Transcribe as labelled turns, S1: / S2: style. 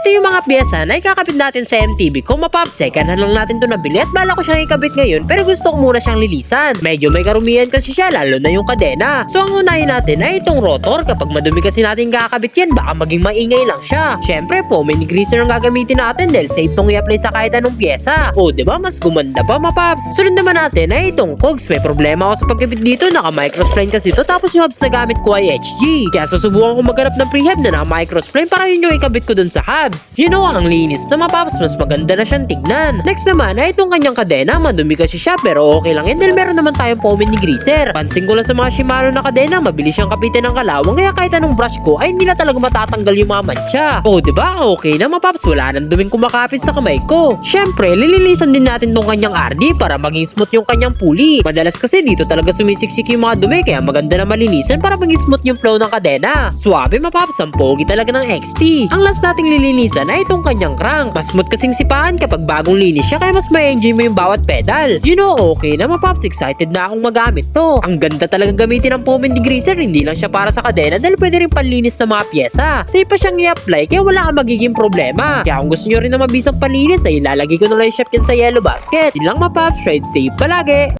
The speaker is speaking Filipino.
S1: ito yung mga pyesa na ikakabit natin sa MTB ko. Mapaps, second hand lang natin to nabili at bala ko siyang ikabit ngayon pero gusto ko muna siyang lilisan. Medyo may karumihan kasi siya lalo na yung kadena. So ang unahin natin ay itong rotor. Kapag madumi kasi natin kakabit yan baka maging maingay lang siya. Syempre po may greaser ang gagamitin natin dahil safe tong i-apply sa kahit anong pyesa. O diba mas gumanda pa mapaps. Sunod naman natin ay itong cogs. May problema ako sa pagkabit dito. Naka microspline kasi ito tapos yung hubs na gamit ko ay HG. Kaya susubukan ko maghanap ng prehab na naka microspline para yun yung ikabit ko dun sa hubs. You know ang linis na mapaps, mas maganda na siyang tignan. Next naman ay itong kanyang kadena. Madumi kasi siya pero okay lang yan dahil meron naman tayong foam and greaser. Pansin ko lang sa mga Shimano na kadena, mabilis siyang kapitin ng kalawang kaya kahit anong brush ko ay hindi na talaga matatanggal yung mga mancha. O diba? Okay na mapaps, wala nang duming kumakapit sa kamay ko. Syempre, lilinisan din natin tong kanyang RD para maging smooth yung kanyang pulley. Madalas kasi dito talaga sumisiksik yung mga dumi kaya maganda na malinisan para maging smooth yung flow ng kadena. Suwabe mapaps, ang pogi talaga ng XT. Ang last nating lilinisan ay itong kanyang crank. Mas smooth kasing sipaan kapag bagong linis siya kaya mas ma-enjoy mo yung bawat pedal. You know, okay na mapaps, excited na akong magamit to. Ang ganda talaga gamitin ng foam and degreaser, hindi lang siya para sa kadena dahil pwede rin panlinis ng mga pyesa. Safe pa siyang i-apply kaya wala kang magiging problema. Kaya kung gusto nyo rin na mabisang panlinis ay ilalagay ko na lang yung shop yan sa yellow basket. Yun lang mapaps, ride safe palagi.